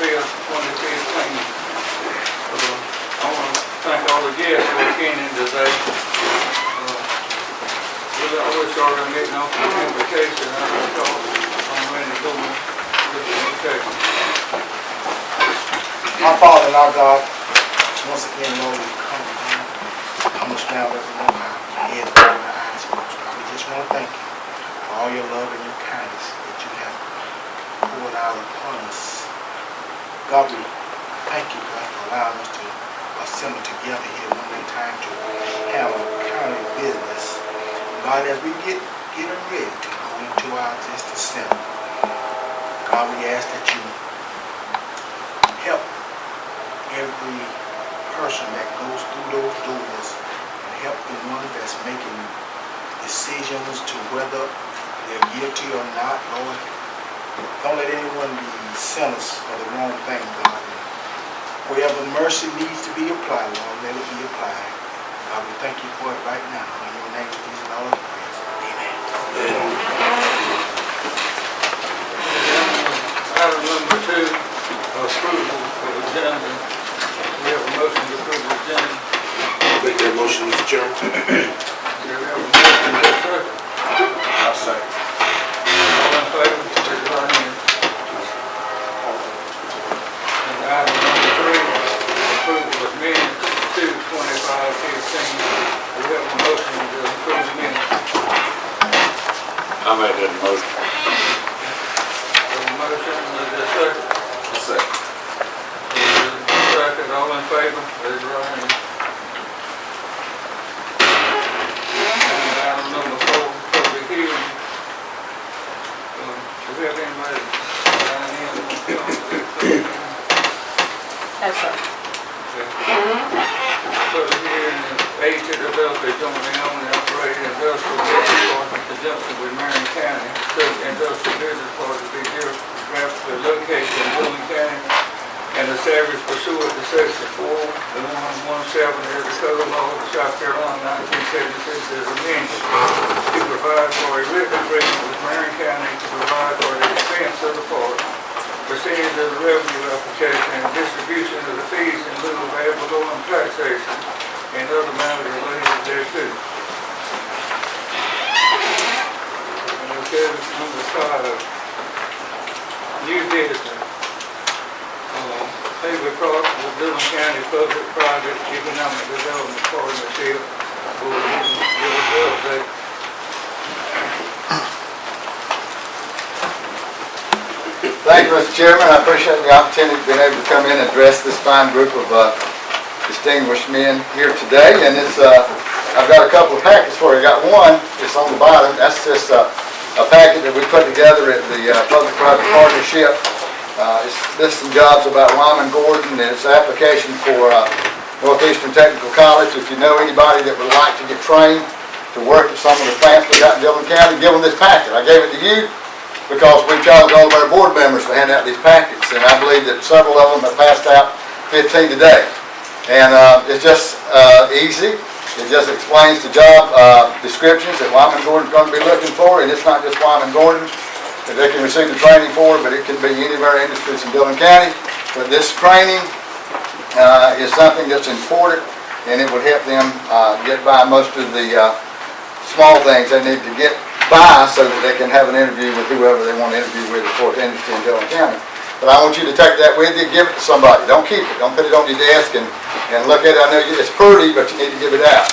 5th, 2015. I want to thank all the guests for attending today. I wish I were getting off the invitation. I thought I'm ready to go with the invitation. Our Father and our God, once again, Lord, we come how much now represent our heads and our eyes. We just want to thank you for all your love and your kindness that you have poured out upon us. God, we thank you, God, for allowing us to assemble together here one more time to have a county business. God, as we get ready to go into our existing center, God, we ask that you help every person that goes through those doors and help the one that's making decisions to whether they're guilty or not, Lord. Don't let anyone be sinners for the wrong thing, God. Wherever mercy needs to be applied, Lord, let it be applied. God, we thank you for it right now. In your name, Jesus, and all of praise. Amen. Item number 2, approval of agenda. We have a motion to approve the agenda. Make that motion, Mr. Chairman. We have a motion to second. I'll second. All in favor, raise your right hand. And item number 3, approval of minutes 2/25/15. We have a motion to approve the minutes. I made that motion. We have a motion, is there a second? I'll second. Second, all in favor, raise your right hand. And item number 4, public hearing. Do we have anybody sign in? Yes, sir. Public hearing is A to develop a jointly owned and operated industrial business park in conjunction with Marion County. Such industrial business park to be geographically located in Dillon County and established pursuant to Section 4, the 117 of the Code Law of South Carolina, 1976, as amended, to provide for a written agreement with Marion County to provide for the expense of the park, percentage of the revenue application, and distribution of the fees in lieu of ad valorem taxation and other matters related thereto. Okay, number 5, new business. David Cross with Dillon County Public-Private Economic Development Partnership will give us an update. Thank you, Mr. Chairman. I appreciate the opportunity to be able to come in and address this fine group of distinguished men here today. And it's, I've got a couple of packets for you. I got one, it's on the bottom. That's just a packet that we put together at the Public-Private Partnership. It's listing jobs about Wyman Gordon, and it's an application for Northeastern Technical College. If you know anybody that would like to get trained to work at some of the plants we got in Dillon County, give them this packet. I gave it to you because we challenged all of our board members to hand out these packets, and I believe that several of them have passed out 15 today. And it's just easy. It just explains the job descriptions that Wyman Gordon's going to be looking for, and it's not just Wyman Gordon that they can receive the training for, but it can be any of our industries in Dillon County. But this training is something that's important, and it will help them get by most of the small things they need to get by so that they can have an interview with whoever they want to interview with for the industry in Dillon County. But I want you to take that with you, give it to somebody. Don't keep it. Don't put it on your desk and look at it. I know it's pretty, but you need to give it out.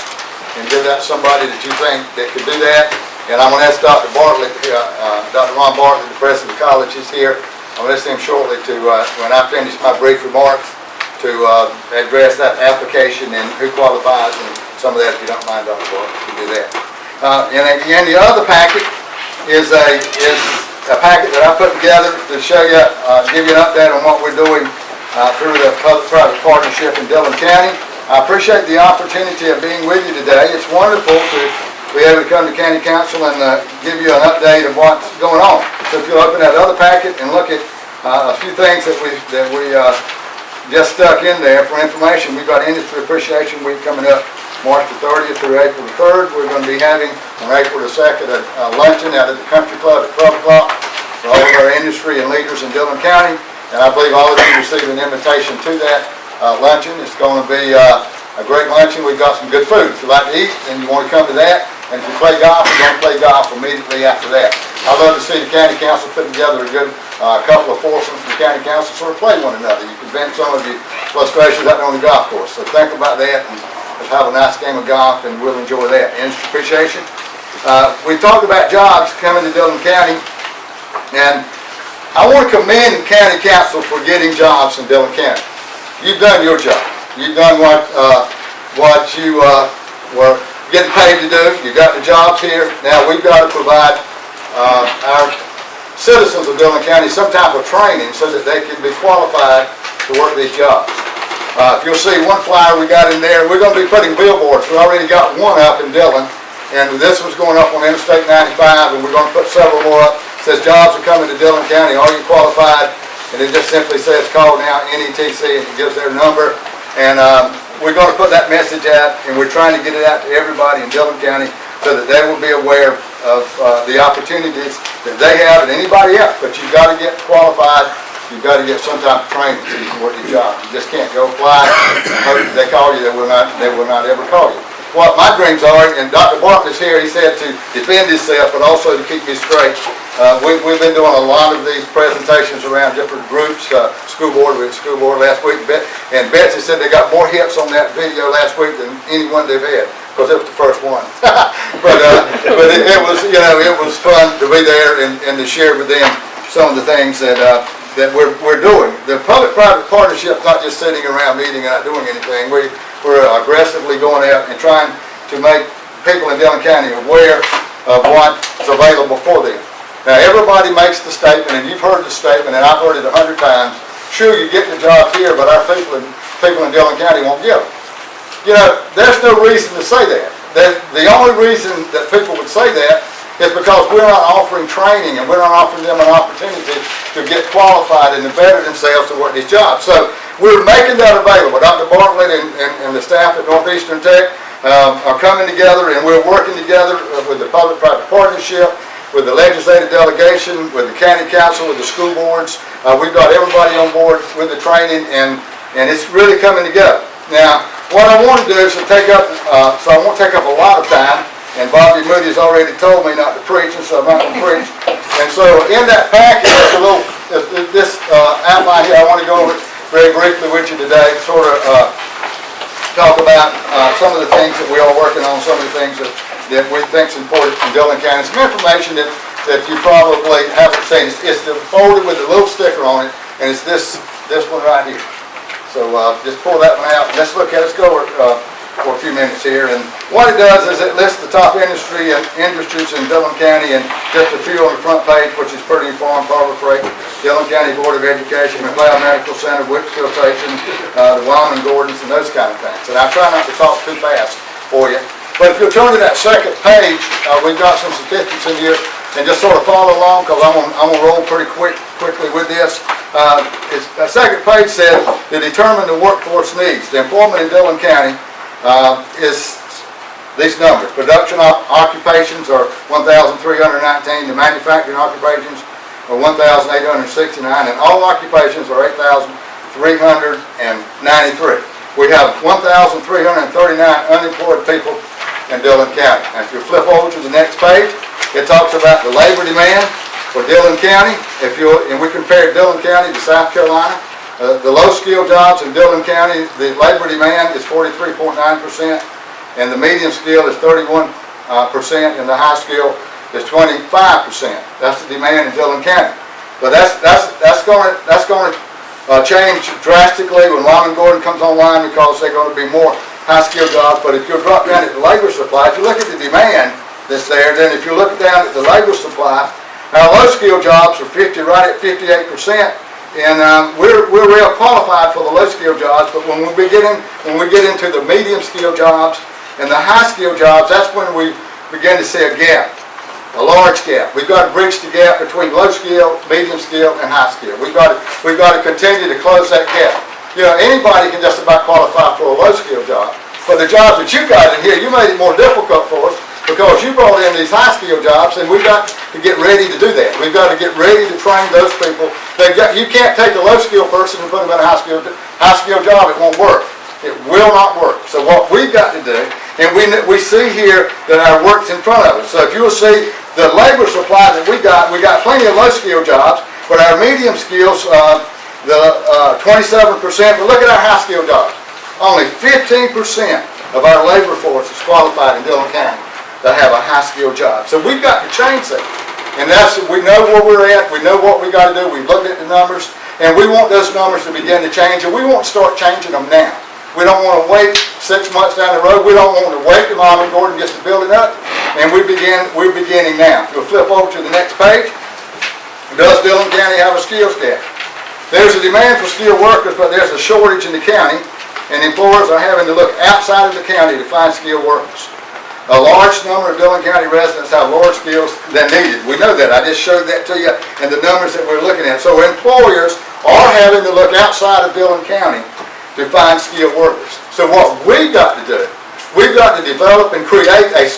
And give it out to somebody that you think that could do that. And I'm going to ask Dr. Bartlett, Dr. Ron Bartlett, the president of the college, is here. I'm going to ask him shortly to, when I finish my brief remarks, to address that application and who qualifies and some of that, if you don't mind, Dr. Bartlett, to do that. And again, the other packet is a packet that I put together to show you, give you an update on what we're doing through the Public-Private Partnership in Dillon County. I appreciate the opportunity of being with you today. It's wonderful to be able to come to County Council and give you an update of what's going on. So if you'll open that other packet and look at a few things that we just stuck in there for information. We've got Industry Appreciation Week coming up March the 30th through April the 3rd. We're going to be having on April the 2nd a luncheon out at the Country Club at 12 o'clock for all of our industry and leaders in Dillon County. and I believe all of you received an invitation to that luncheon. It's going to be a great luncheon. We've got some good food. If you like to eat, then you want to come to that. And if you play golf, you're going to play golf immediately after that. I'd love to see the county council put together a good couple of foursomes from the county council sort of play one another. You can vent some of your frustrations out on the golf course. So think about that and let's have a nice game of golf, and we'll enjoy that. Industry appreciation. We talked about jobs coming to Dillon County, and I want to commend the county council for getting jobs in Dillon County. You've done your job. You've done what you were getting paid to do. You got the jobs here. Now we've got to provide our citizens of Dillon County some type of training so that they can be qualified to work these jobs. If you'll see one flyer we got in there, we're going to be putting billboards. We already got one up in Dillon, and this one's going up on Interstate 95, and we're going to put several more up. It says jobs are coming to Dillon County. Are you qualified? And it just simply says call now NETC, and it gives their number. And we're going to put that message out, and we're trying to get it out to everybody in Dillon County so that they will be aware of the opportunities that they have and anybody else. But you've got to get qualified. You've got to get some type of training so you can work your job. You just can't go apply and hope that they call you. They will not ever call you. What my dreams are, and Dr. Bartlett's here, he said to defend himself, but also to keep me straight. We've been doing a lot of these presentations around different groups, school board last week, and Betsy said they got more hits on that video last week than any one they've had, because it was the first one. but it was, it was fun to be there and to share with them some of the things that we're doing. The public-private partnership is not just sitting around meeting and not doing anything. We're aggressively going out and trying to make people in Dillon County aware of what's available for them. Now, everybody makes the statement, and you've heard the statement, and I've heard it 100 times. Sure, you get the job here, but our people in Dillon County won't get them. There's no reason to say that. The only reason that people would say that is because we're not offering training, and we're not offering them an opportunity to get qualified and to better themselves to work these jobs. So we're making that available. Dr. Bartlett and the staff at Northeastern Tech are coming together, and we're working together with the public-private partnership, with the legislative delegation, with the county council, with the school boards. We've got everybody on board with the training, and it's really coming together. Now, what I want to do is so I won't take up a lot of time, and Bobby Moody's already told me not to preach, and so I'm not going to preach. And so in that package, this outline here, I want to go over it very briefly with you today, sort of talk about some of the things that we are working on, some of the things that we think is important in Dillon County. Some information that you probably haven't seen. It's folded with a little sticker on it, and it's this one right here. So just pull that one out. Let's look at it. Let's go over for a few minutes here. And what it does is it lists the top industries in Dillon County, and just a few on the front page, which is Purdy Farm, Harbor Freight, Dillon County Board of Education, McLeod Medical Center, Whipsville Station, the Wyoming Gordons, and those kind of things. And I try not to talk too fast for you. But if you'll turn to that second page, we've got some statistics in here, and just sort of follow along, because I'm gonna roll pretty quickly with this. That second page says to determine the workforce needs. The employment in Dillon County is these numbers. Production occupations are 1,319. The manufacturing occupations are 1,869, and all occupations are 8,393. We have 1,339 unemployed people in Dillon County. And if you flip over to the next page, it talks about the labor demand for Dillon County. And we compare Dillon County to South Carolina. The low-skilled jobs in Dillon County, the labor demand is 43.9%, and the medium skill is 31%, and the high skill is 25%. That's the demand in Dillon County. But that's going to change drastically when Wyoming Gordon comes online, because they're going to be more high-skilled jobs. But if you drop down at the labor supply, if you look at the demand that's there, then if you look down at the labor supply, our low-skilled jobs are right at 58%, and we're real qualified for the low-skilled jobs. But when we get into the medium-skilled jobs and the high-skilled jobs, that's when we begin to see a gap, a large gap. We've got to bridge the gap between low-skill, medium-skill, and high-skill. We've got to continue to close that gap. Anybody can just about qualify for a low-skill job, but the jobs that you got in here, you made it more difficult for us, because you brought in these high skill jobs, and we've got to get ready to do that. We've got to get ready to train those people. You can't take a low skill person and put them in a high skill job. It won't work. It will not work. So what we've got to do, and we see here that our work's in front of us. So if you will see the labor supply that we got plenty of low skill jobs, but our medium skills, the 27%, but look at our high skill jobs. Only 15% of our labor force is qualified in Dillon County to have a high skill job. So we've got to change that. And we know where we're at, we know what we got to do, we've looked at the numbers, and we want those numbers to begin to change, and we want to start changing them now. We don't want to wait 6 months down the road. We don't want to wait till Mom and Gordon gets the building up, and we're beginning now. We'll flip over to the next page. Does Dillon County have a skills gap? There's a demand for skilled workers, but there's a shortage in the county, and employers are having to look outside of the county to find skilled workers. A large number of Dillon County residents have lower skills than needed. We know that. I just showed that to you and the numbers that we're looking at. So employers are having to look outside of Dillon County to find skilled workers. So what we've got to do, we've got to develop and create a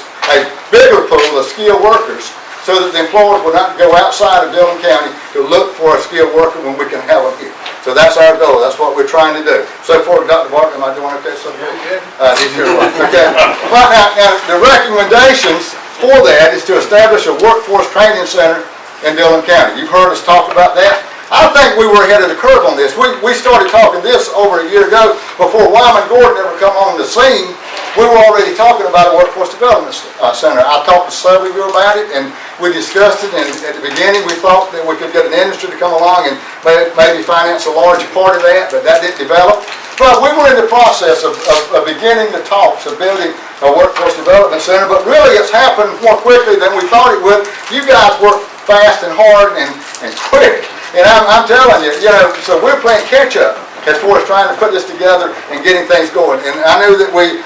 bigger pool of skilled workers so that the employers will not go outside of Dillon County to look for a skilled worker when we can have them here. So that's our goal. That's what we're trying to do. So for Dr. Barton, am I doing okay so far? He's here. Okay. Well, now, the recommendations for that is to establish a workforce training center in Dillon County. You've heard us talk about that. I think we were ahead of the curve on this. We started talking this over a year ago before Wyman Gordon ever come on the scene. We were already talking about a workforce development center. I talked to several of you about it, and we discussed it, and at the beginning we thought that we could get an industry to come along and maybe finance a large part of that, but that didn't develop. But we were in the process of beginning the talks of building a workforce development center, but really it's happened more quickly than we thought it would. You guys work fast and hard and quick, and I'm telling you, so we're playing catch up as far as trying to put this together and getting things going. And I know that we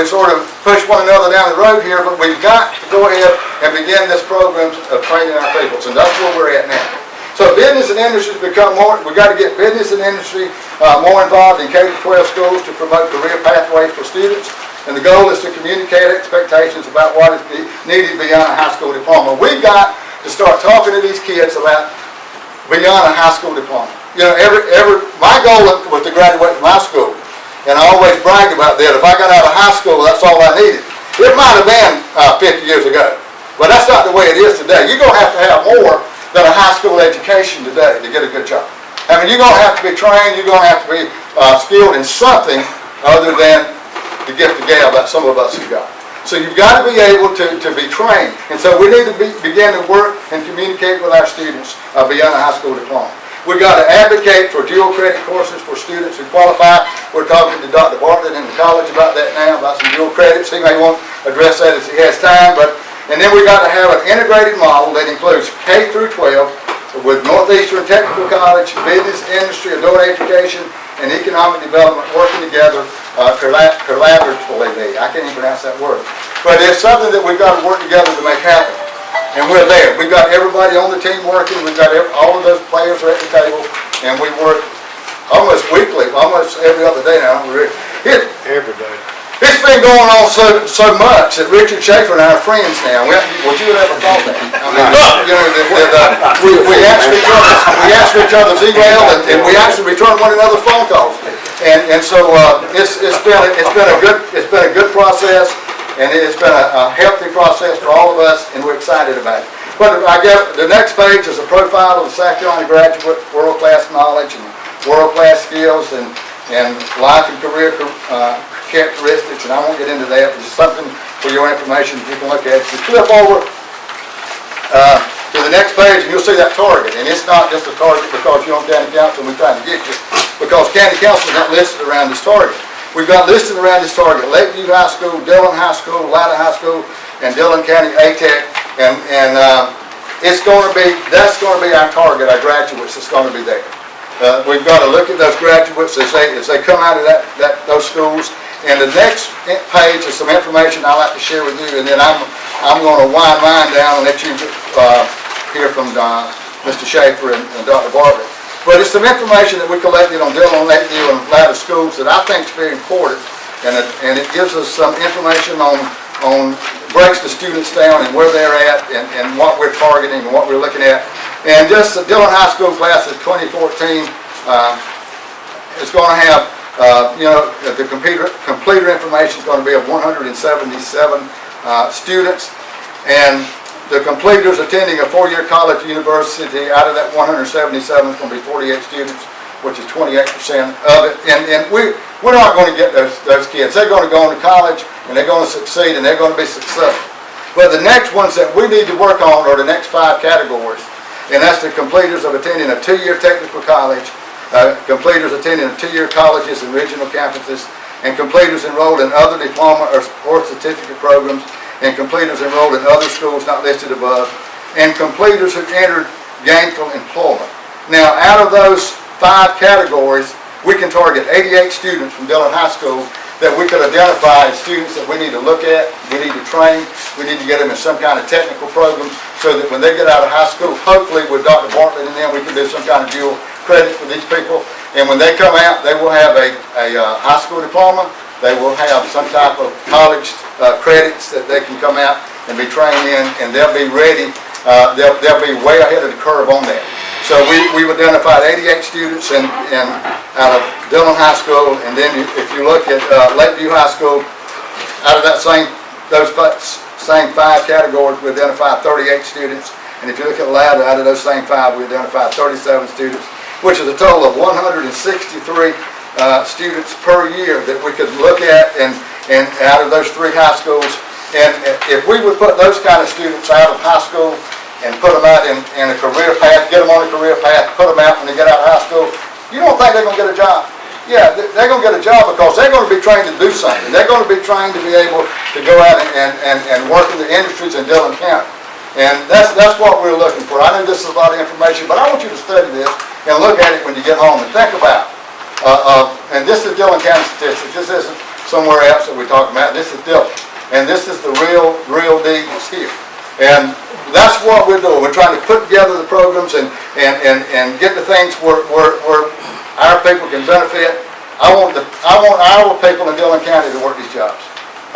sort of push one another down the road here, but we've got to go ahead and begin this program of training our people. So that's where we're at now. So business and industry become more, we've got to get business and industry more involved in K-12 schools to promote career pathways for students. And the goal is to communicate expectations about what is needed beyond a high school diploma. We've got to start talking to these kids about beyond a high school diploma. My goal was to graduate from high school. And I always bragged about that. If I got out of high school, that's all I needed. It might have been 50 years ago, but that's not the way it is today. You're going to have more than a high school education today to get a good job. I mean, you're going to have to be trained. You're going to have to be skilled in something other than the gift of gab that some of us have got. So you've got to be able to be trained. And so we need to begin to work and communicate with our students beyond a high school diploma. We've got to advocate for dual credit courses for students who qualify. We're talking to Dr. Bartlett in the college about that now, about some dual credits. He may want to address that as he has time. And then we've got to have an integrated model that includes K through 12 with Northeastern Technical College, business, industry, adult education, and economic development working together collaboratively. I can't even pronounce that word. But it's something that we've got to work together to make happen. And we're there. We've got everybody on the team working. We've got all of those players are at the table, and we work almost weekly, almost every other day now. Every day. It's been going on so much that Richard Schaefer and I are friends now. Would you have ever thought that? I mean, we answer each other's email, and we actually return one another's phone calls. And so it's been a good process. And it's been a healthy process for all of us, and we're excited about it. But I guess the next page is a profile of the South Carolina graduate, world-class knowledge and world-class skills and life and career characteristics, and I won't get into that. It's just something for your information you can look at. If you flip over to the next page, and you'll see that target. And it's not just a target because you're on county council and we're trying to get you, because county council is not listed around this target. We've got listed around this target Lakeview High School, Dillon High School, Latta High School, and Dillon County ATEC, and that's going to be our target, our graduates that's going to be there. We've got to look at those graduates as they come out of those schools. And the next page is some information I'd like to share with you, and then I'm going to wind mine down and let you hear from Mr. Schaefer and Dr. Bartlett. But it's some information that we collected on Dillon, Lakeview, and Latta schools that I think is very important, and it gives us some information on breaks the students down and where they're at and what we're targeting and what we're looking at. And just the Dillon High School class of 2014 is going to have, the completer information is going to be of 177 students. And the completers attending a four-year college or university, out of that 177 is going to be 48 students, which is 28% of it. And we're not going to get those kids. They're going to go into college, and they're going to succeed, and they're going to be successful. But the next ones that we need to work on are the next 5 categories. And that's the completers of attending a 2-year technical college, completers attending 2-year colleges and regional campuses, and completers enrolled in other diploma or certificate programs, and completers enrolled in other schools not listed above, and completers who entered gainful employment. Now, out of those 5 categories, we can target 88 students from Dillon High School that we could identify as students that we need to look at, we need to train, we need to get them in some kind of technical program so that when they get out of high school, hopefully with Dr. Bartlett and them, we can do some kind of dual credit for these people. And when they come out, they will have a high school diploma, they will have some type of college credits that they can come out and be trained in, and they'll be ready, they'll be way ahead of the curve on that. So we've identified 88 students out of Dillon High School, and then if you look at Lakeview High School, out of those same 5 categories, we identified 38 students. And if you look at Loudoun, out of those same 5, we identified 37 students, which is a total of 163 students per year that we could look at, and out of those 3 high schools. And if we would put those kind of students out of high school and put them out in a career path, get them on a career path, put them out when they get out of high school, you don't think they're going to get a job. Yeah, they're going to get a job because they're going to be trained to do something. They're going to be trained to be able to go out and work in the industries in Dillon County. And that's what we're looking for. I know this is a lot of information, but I want you to study this and look at it when you get home and think about and this is Dillon County statistics. This isn't somewhere else that we're talking about. This is Dillon. And this is the real deal that's here. And that's what we're doing. We're trying to put together the programs and get the things where our people can benefit. I want our people in Dillon County to work these jobs.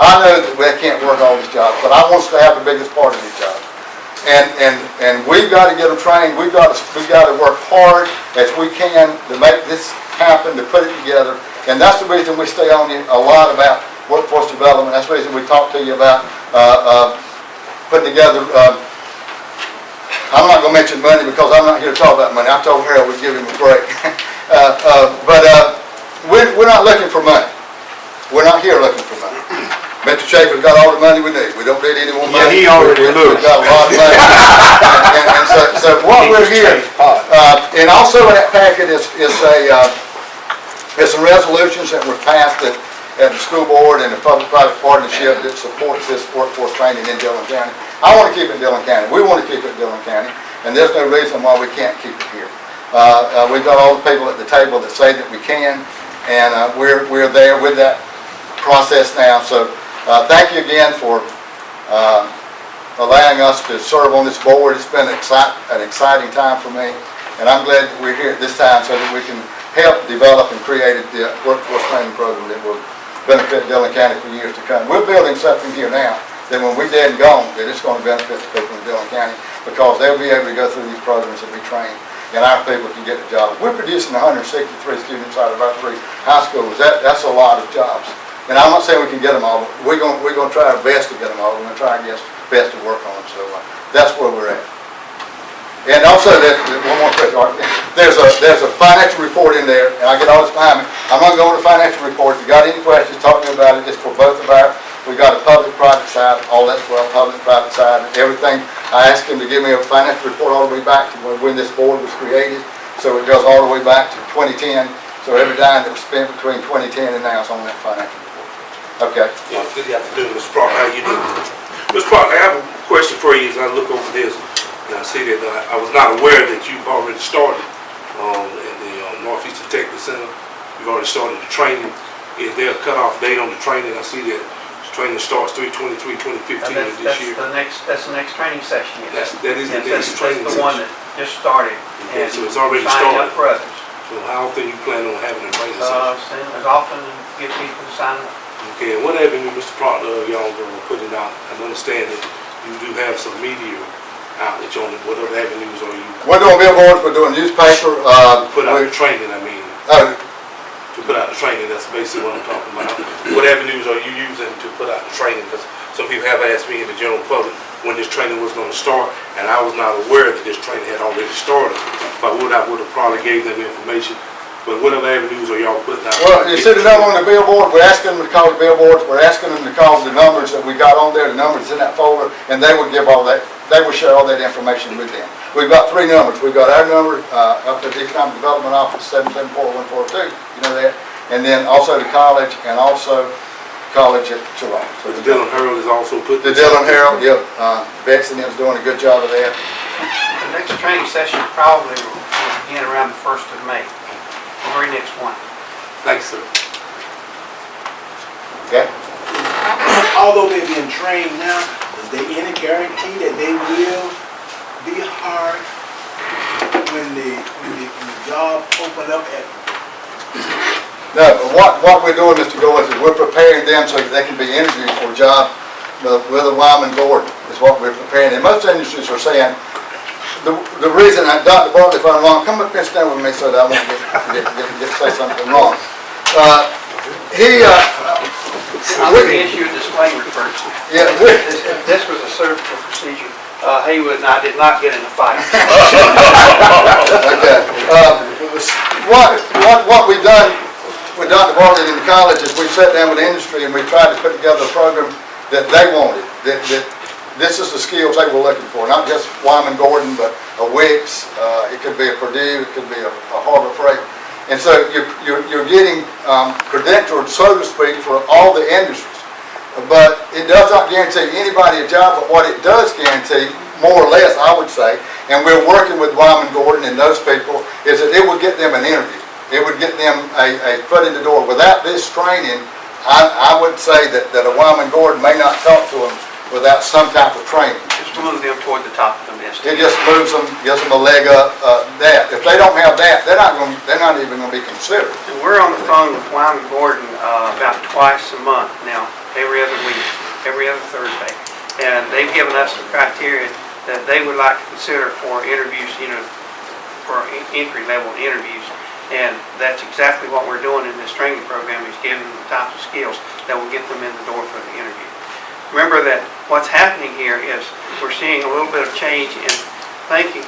I know that they can't work all these jobs, but I want us to have the biggest part of these jobs. And we've got to get them trained. We've got to work hard as we can to make this happen, to put it together. And that's the reason we stay on you a lot about workforce development. That's the reason we talk to you about putting together. I'm not going to mention money because I'm not here to talk about money. I told Harold we'd give him a break. We're not looking for money. We're not here looking for money. Mr. Schaefer's got all the money we need. We don't need any more money. Yeah, he already We've got a lot of money. and so what we're here, and also in that packet is some resolutions that were passed at the school board and the public-private partnership that supports this workforce training in Dillon County. I want to keep it in Dillon County. We want to keep it in Dillon County, and there's no reason why we can't keep it here. We've got all the people at the table that say that we can, and we're there with that process now. So thank you again for allowing us to serve on this board. It's been an exciting time for me, and I'm glad that we're here at this time so that we can help develop and create the workforce training program that will benefit Dillon County for years to come. We're building something here now that when we're dead and gone, that it's going to benefit the people in Dillon County because they'll be able to go through these programs and be trained, and our people can get the job. We're producing 163 students out of our 3 high schools. That's a lot of jobs. And I'm not saying we can get them all, but we're going to try our best to get them all. We're going to try our best to work on them. So that's where we're at. And also, one more question. There's a financial report in there, and I get all this behind me. I'm going to go over the financial report. If you got any questions, talk to me about it. It's for both of our. We've got a public-private side, all that's well, public-private side, and everything. I asked him to give me a financial report all the way back to when this board was created. So it goes all the way back to 2010. So every dime that was spent between 2010 and now is on that financial report. Okay. Yeah, good afternoon, Mr. Parker. How you doing? Mr. Parker, I have a question for you as I look over this. And I see that I was not aware that you've already started in the Northeastern Technical Center. You've already started the training. Is there a cutoff date on the training? I see that training starts 3/23/2015 of this year. That's the next training session. That is the next training That's the one session. that just started. Okay, And so it's already signing started. up for others. So how often you plan on having a training session? As often as get people to sign up. Okay, and what avenue, Mr. Proctor, y'all gonna put it out? I understand that you do have some media outlets on it, what other avenues are you, We're doing billboards, we're doing newspaper, put out the training, I mean, uh, to put out the training, that's basically what I'm talking about. What avenues are you using to put out the training? Because some people have asked me in the general public when this training was gonna start, and I was not aware that this training had already started. If I would have probably gave them information, but what other avenues are y'all putting out? well, you see the number on the billboard, we're asking them to call the billboards, we're asking them to call the numbers that we got on there, the numbers in that folder, and they would give all that, they would share all that information with them. We've got 3 numbers, we've got our number, up at the Economic Development Office, 774-142, you know that, and then also the college, and also college at Chilliwack. So The Dillon Herald is also put. the Dillon Herald, yep, Betsy and them's doing a good job of that. The next training session probably will begin around the 1st of May, the very next one. Thanks, sir. Okay? Although they're being trained now, is there any guarantee that they will be hired when the job open up at? No, but what we're doing, Mr. Goins, is we're preparing them so that they can be interviewed for a job with a Wyman Gordon, is what we're preparing. And most industries are saying, the reason, Dr. Bartley, if I'm wrong, come up and stand with me so that I won't get to say something wrong. I'm going to issue a disclaimer first. Yeah, This was a surgical procedure. Haywood and I did not get in a fight. okay. What we've done with Dr. Bartley in the college is we've sat down with the industry and we've tried to put together a program that they wanted, that this is the skills they were looking for, not just Wyman Gordon, but a Wix, it could be a Purdue, it could be a Harbor Freight. And so you're getting credentialed, so to speak, for all the industries. But it does not guarantee anybody a job, but what it does guarantee, more or less, I would say, and we're working with Wyman Gordon and those people, is that it would get them an interview. It would get them a foot in the door. Without this training, I would say that a Wyman Gordon may not talk to them without some type of training. Just move them toward the top of the list. It just moves them, gives them a leg up. That if they don't have that, they're not even going to be considered. And we're on the phone with Wyman Gordon about twice a month now, every other week, every other Thursday. And they've given us some criteria that they would like to consider for interviews, for entry-level interviews. And that's exactly what we're doing in this training program, is giving them the types of skills that will get them in the door for the interview. Remember that what's happening here is we're seeing a little bit of change in thinking.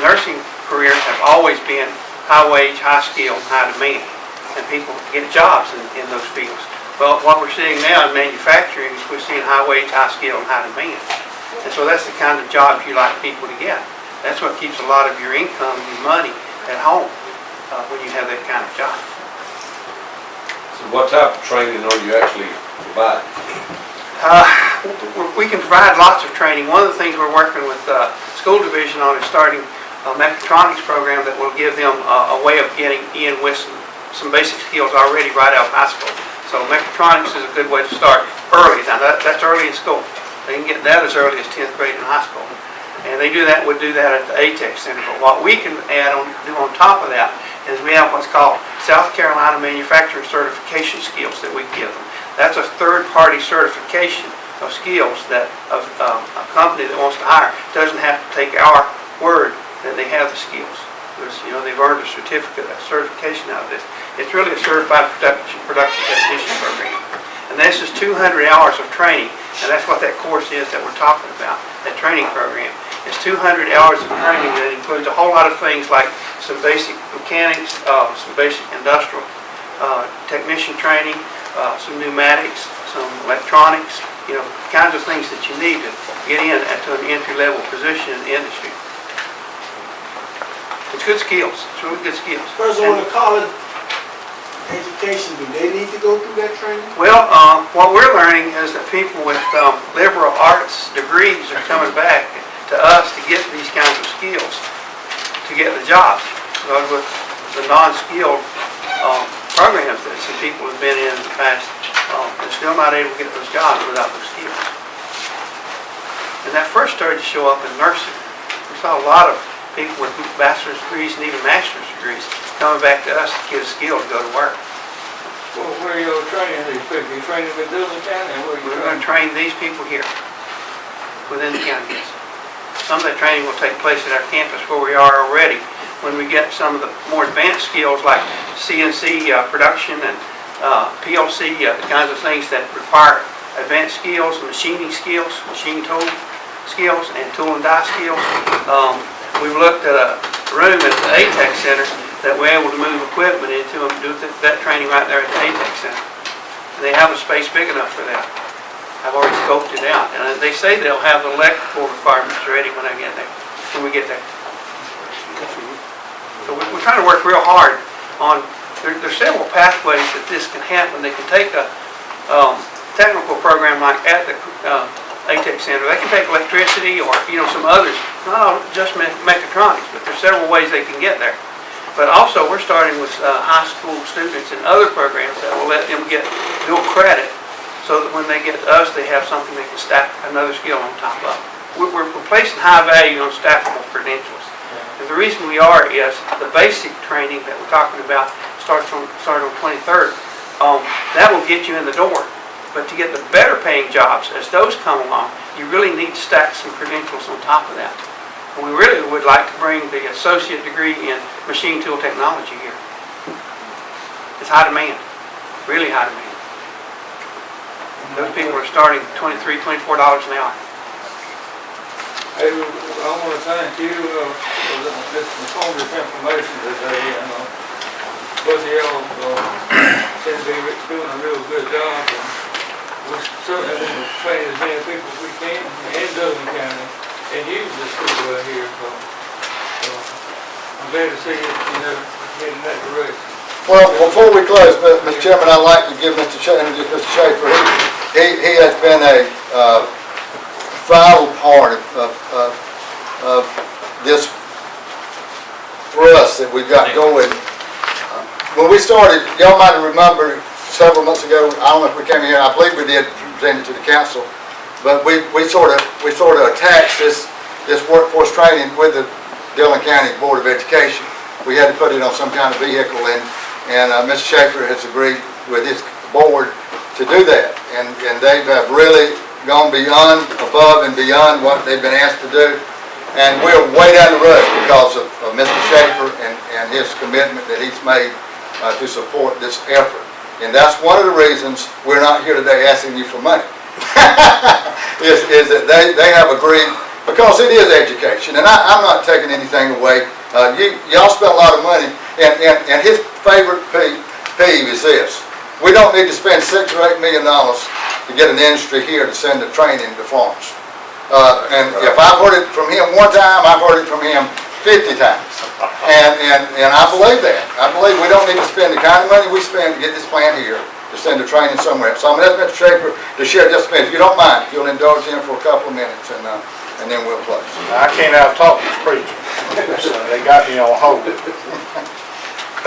Nursing careers have always been high wage, high skill, high demand, and people get jobs in those fields. Well, what we're seeing now in manufacturing is we're seeing high wage, high skill, and high demand. And so that's the kind of jobs you like people to get. That's what keeps a lot of your income and your money at home when you have that kind of job. So what type of training are you actually providing? We can provide lots of training. One of the things we're working with the school division on is starting a mechatronics program that will give them a way of getting in with some basic skills already right out of high school. So mechatronics is a good way to start early. Now that's early in school. They can get that as early as 10th grade in high school. And they would do that at the ATEC Center. But what we can do on top of that is we have what's called South Carolina Manufacturing Certification Skills that we give them. That's a third-party certification of skills that a company that wants to hire doesn't have to take our word that they have the skills. Because, they've earned a certificate, a certification out of this. It's really a certified production technician program. And this is 200 hours of training, and that's what that course is that we're talking about, that training program. It's 200 hours of training that includes a whole lot of things like some basic mechanics, some basic industrial technician training, some pneumatics, some electronics, kinds of things that you need to get in to an entry-level position in the industry. It's good skills. It's really good skills. Person with a college education, do they need to go through that training? Well, what we're learning is that people with liberal arts degrees are coming back to us to get these kinds of skills to get the jobs. Because with the non-skilled programs that some people have been in the past, they're still not able to get those jobs without those skills. And that first started to show up in nursing. We saw a lot of people with bachelor's degrees and even master's degrees coming back to us to get a skill to go to work. Well, where you training these people? You training them in Dillon County, and where you We're going training? to train these people here within the county. Yes. Some of that training will take place at our campus where we are already. When we get some of the more advanced skills like CNC production and PLC, the kinds of things that require advanced skills, machining skills, machine tool skills, and tool and die skills. We've looked at a room at the ATEC Center that we're able to move equipment into and do that training right there at the ATEC Center. And they have a space big enough for that. I've already scoped it out, and they say they'll have the electrical requirements ready when I get there, when we get there. So we're trying to work real hard on, there's several pathways that this can happen. They can take a technical program like at the ATEC Center. They can take electricity or, some others, not all just mechatronics, but there's several ways they can get there. But also, we're starting with high school students and other programs that will let them get dual credit so that when they get to us, they have something they can stack another skill on top of. We're placing high value on stackable credentials. And the reason we are is the basic training that we're talking about starts on 23rd. That will get you in the door. But to get the better paying jobs, as those come along, you really need to stack some credentials on top of that. And we really would like to bring the associate degree in machine tool technology here. It's high demand, really high demand. Those people are starting $23, $24 an hour. Hey, I want to thank you for this informative information today. Both of y'all seem to be doing a real good job. And we certainly want to train as many people as we can in Dillon County and use the school right here. So I'm glad to see it, heading that direction. Well, before we close, Mr. Chairman, I'd like to give Mr. Schaefer, he has been a vital part of this thrust that we've got going. When we started, y'all might remember several months ago, I don't know if we came here, I believe we did present it to the council, but we sort of attached this workforce training with the Dillon County Board of Education. We had to put it on some kind of vehicle, and Mr. Schaefer has agreed with his board to do that, and they have really gone above and beyond what they've been asked to do, and we're way down the road because of Mr. Schaefer and his commitment that he's made to support this effort. And that's one of the reasons we're not here today asking you for money, is that they have agreed, because it is education, and I'm not taking anything away. Y'all spend a lot of money, and his favorite peeve is this: we don't need to spend $6 or $8 million to get an industry here to send the training to farms. And if I've heard it from him one time, I've heard it from him 50 times. And I believe that. I believe we don't need to spend the kind of money we spend to get this plant here to send the training somewhere else. So I'm going to ask Mr. Schaefer to share just a minute, if you don't mind, if you'll indulge him for a couple of minutes, and then we'll close. I can't out-talk this preacher, so they got me on hold.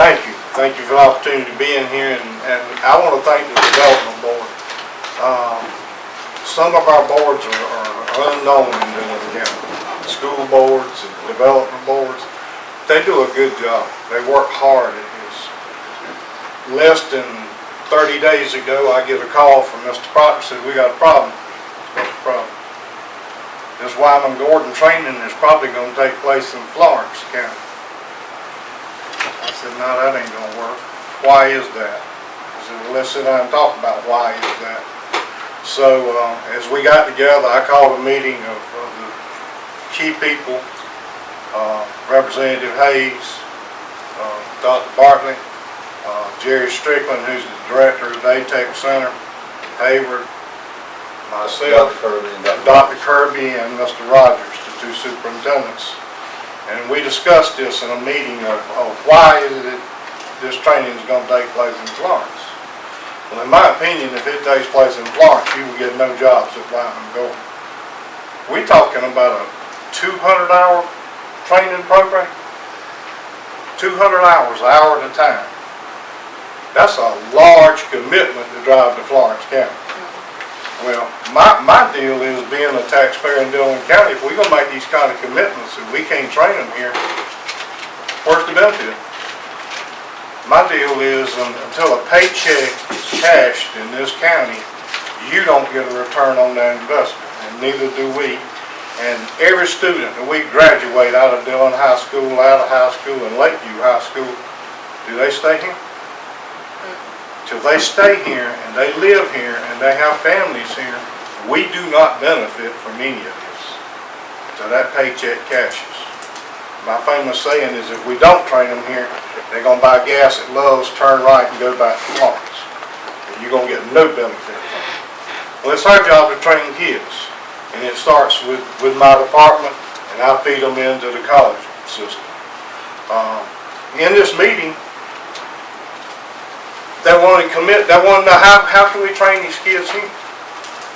Thank you. Thank you for the opportunity to be in here, and I want to thank the development board. Some of our boards are unknown in Dillon County. School boards and development boards, they do a good job. They work hard at this. Less than 30 days ago, I get a call from Mr. Proctor, said, we got a problem. What's the problem? This Wyman Gordon training is probably going to take place in Florence County. I said, no, that ain't going to work. Why is that? I said, well, let's sit down and talk about why is that. So as we got together, I called a meeting of the key people, Representative Hayes, Dr. Bartley, Jerry Strickland, who's the director of the ATEC Center, Hayward, myself, Dr. Kirby, and Mr. Rogers, the two superintendents. And we discussed this in a meeting of why is it this training is going to take place in Florence. Well, in my opinion, if it takes place in Florence, you will get no jobs at Wyman Gordon. We're talking about a 200-hour training program, 200 hours, an hour at a time. That's a large commitment to drive to Florence County. Well, my deal is being a taxpayer in Dillon County, if we're going to make these kind of commitments and we can't train them here, where's the benefit? My deal is until a paycheck is cashed in this county, you don't get a return on that investment, and neither do we. And every student that we graduate out of Dillon High School, out of high school, and Lakeview High School, do they stay here? Till they stay here and they live here and they have families here, we do not benefit from any of this. So that paycheck cashes. My famous saying is if we don't train them here, they're gonna buy gas at Love's, turn right and go back to Florence. And you're gonna get no benefit from it. Well, it's our job to train kids. And it starts with my department, and I feed them into the college system. In this meeting, they want to commit, they want to know how can we train these kids here?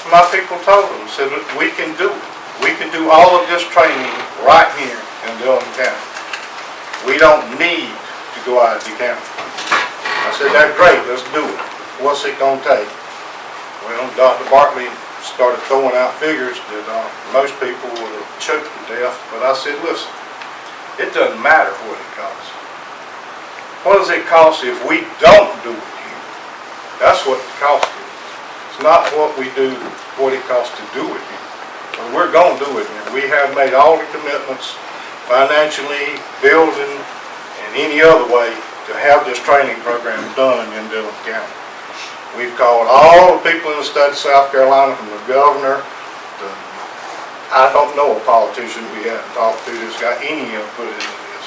My people told them, said, we can do it. We can do all of this training right here in Dillon County. We don't need to go out of the county. I said, that's great, let's do it. What's it gonna take? Well, Dr. Bartley started throwing out figures that most people would have choked to death, but I said, listen, it doesn't matter what it costs. What does it cost if we don't do it here? That's what the cost is. It's not what we do, what it costs to do it here. But we're going to do it here. We have made all the commitments financially, building, and any other way to have this training program done in Dillon County. We've called all the people in the state of South Carolina, from the governor to, I don't know a politician we haven't talked to that's got any input into this,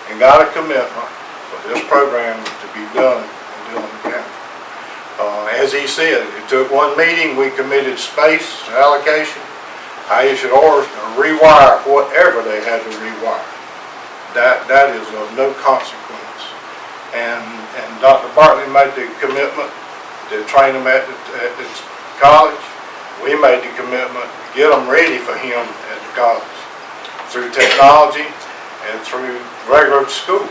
and got a commitment for this program to be done in Dillon County. As he said, it took one meeting, we committed space allocation. I issued orders to rewire whatever they had to rewire. That is of no consequence. And Dr. Bartley made the commitment to train them at the college. We made the commitment to get them ready for him at the college through technology and through regular school.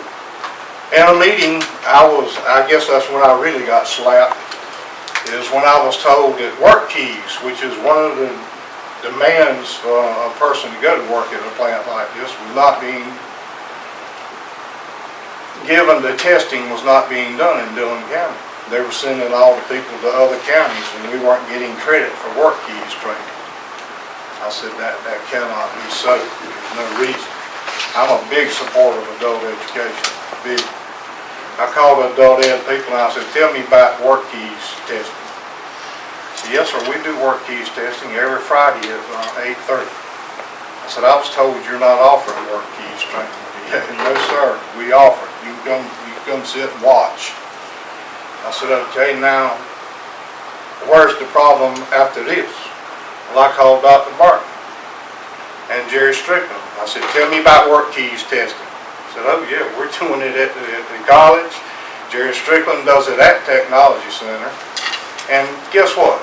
In a meeting, I guess that's when I really got slapped, is when I was told that work keys, which is one of the demands for a person to go to work at a plant like this, was not being given. The testing was not being done in Dillon County. They were sending all the people to other counties, and we weren't getting credit for work keys training. I said that cannot be so. There's no reason. I'm a big supporter of adult education. Big. I called the adult ed people and I said, tell me about work keys testing. He said, yes sir, we do work keys testing every Friday at 8:30. I said, I was told you're not offering work keys training. No sir, we offer it. You come sit and watch. I said, okay, now, where's the problem after this? Well, I called Dr. Barton and Jerry Strickland. I said, tell me about work keys testing. I said, oh yeah, we're doing it at the college. Jerry Strickland does it at Technology Center. And guess what?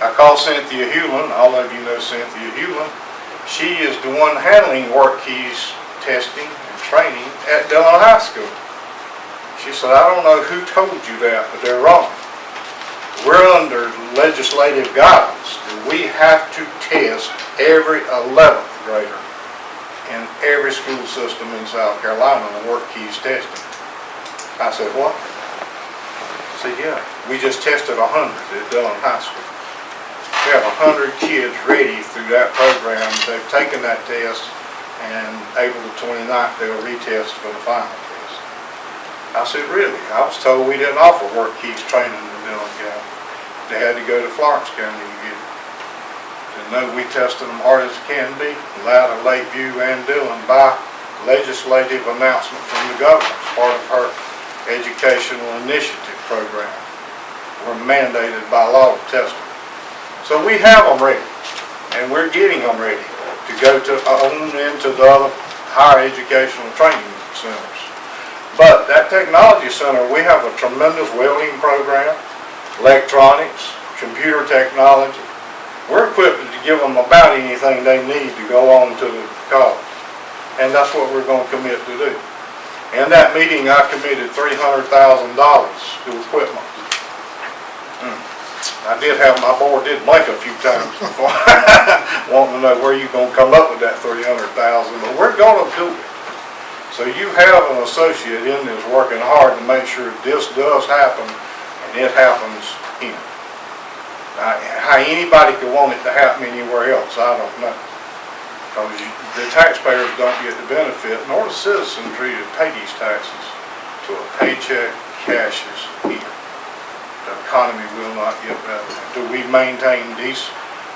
I called Cynthia Hewlin. All of you know Cynthia Hewlin. She is the one handling work keys testing and training at Dillon High School. She said, I don't know who told you that, but they're wrong. We're under legislative guidance that we have to test every 11th grader in every school system in South Carolina on work keys testing. I said, what? I said, yeah, we just tested 100 at Dillon High School. We have 100 kids ready through that program. They've taken that test, and April the 29th, they'll retest for the final test. I said, really? I was told we didn't offer work keys training in Dillon County. They had to go to Florence County to get it. And no, we tested them hard as can be, allowed of Lakeview and Dillon by legislative announcement from the governor as part of her educational initiative program. We're mandated by law to test them. So we have them ready, and we're getting them ready to go to on into the other higher educational training centers. But that technology center, we have a tremendous welding program, electronics, computer technology. We're equipped to give them about anything they need to go on to the college. And that's what we're going to commit to do. In that meeting, I committed $300,000 to equipment. I did have, my board did blink a few times before wanting to know where you're going to come up with that $300,000, but we're going to do it. So you have an associate in this working hard to make sure this does happen, and it happens here. Now, how anybody could want it to happen anywhere else, I don't know. Because the taxpayers don't get the benefit, nor the citizenry to pay these taxes to a paycheck cashes here. The economy will not get better. Do we maintain these,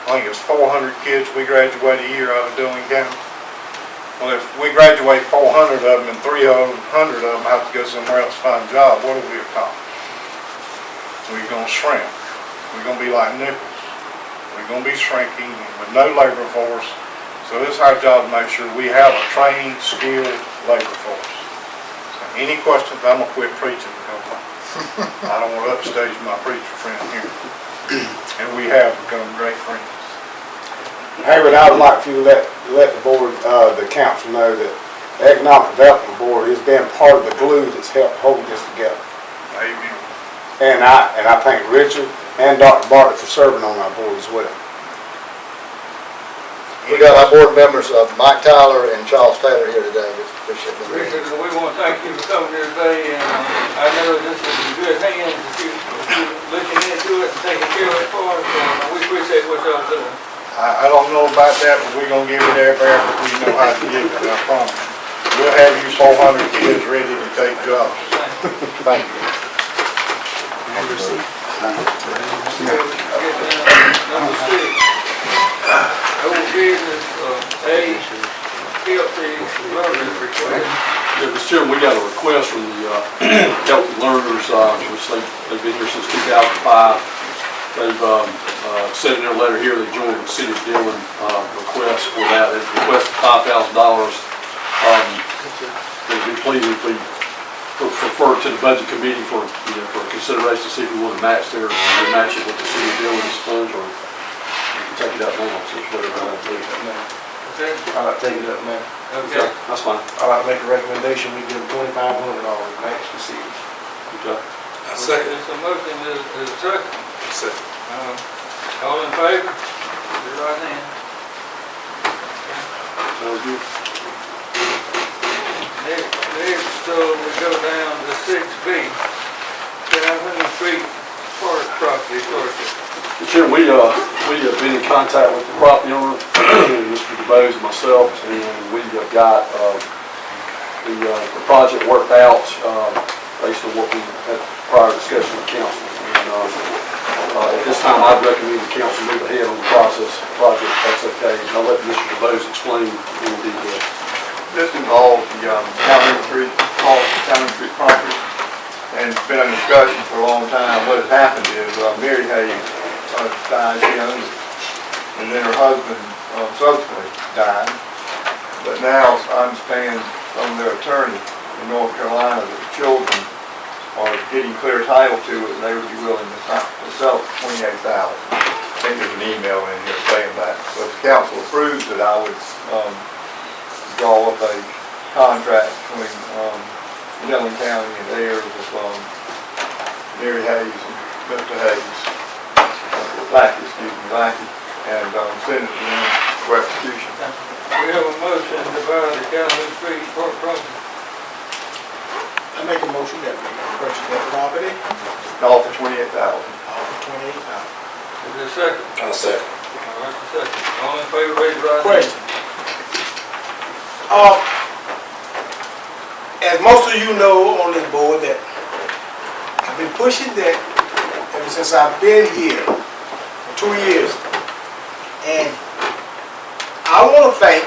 I think it's 400 kids we graduate a year out of Dillon County? Well, if we graduate 400 of them and 300 of them have to go somewhere else to find a job, what have we accomplished? We're going to shrink. We're going to be like nickels. We're going to be shrinking with no labor force. So it's our job to make sure we have a trained, skilled labor force. So any questions, I'm going to quit preaching because I don't want to upstage my preacher friend here. And we have become great friends. Hayward, I would like for you to let the board, the council know that the Economic Development Board has been part of the glue that's helped hold this together. Amen. And I thank Richard and Dr. Bartlett for serving on our board as well. We got our board members, Mike Tyler and Charles Taylor here today. Just appreciate them. Richard, we want to thank you for coming here today, and I know this is in good hands, if you're looking into it and taking care of it for us, and we appreciate what y'all doing. I don't know about that, but we're going to give it every effort we know how to give it, I promise. We'll have you 400 kids ready to take jobs. Thank you. Number 6. Old business, A, Healthy Learners request. Yeah, Mr. Chairman, we got a request from the Healthy Learners, which they've been here since 2005. They've said in their letter here they joined the City of Dillon request for that. They've requested $5,000. They'd be pleased if we refer it to the Budget Committee for consideration to see if we want to match it with the City of Dillon's funds, or we can take it up now, so it's whatever I want to do. Okay, I'd like to take it up now. okay. That's fine. I'd like to make a recommendation, we give them $2,500 max to see. Okay. I second. It's a motion, is a second. Second. All in favor? Your right hand. Sounds good. Next, we go down to 6B, Calhoun Street Park property purchase. Mr. Chairman, we have been in contact with the property owner, Mr. DeBose and myself, and we have got the project worked out based on what we had prior discussion with council. And at this time, I'd recommend the council move ahead on the project. That's okay. And I'll let Mr. DeBose explain in detail. This involves the Calhoun Street property, and it's been a discussion for a long time. What has happened is Mary Hayes died young, and then her husband subsequently died. But now I understand from their attorney in North Carolina that the children are getting clear title to it, and they would be willing to sell it for $28,000. I think there's an email in here saying that. So if the council approves it, I would draw up a contract between Dillon County and theirs with Mary Hayes and Mr. Hayes, Lackey, and send it to them for execution. We have a motion to buy the Calhoun Street Park property. I make a motion that we purchase that property, All for $28,000. all for $28,000. Is there a second? I'll second. All right, a second. All in favor, raise your right hand. Question. As most of you know on this board, that I've been pushing that ever since I've been here for 2 years. And I want to thank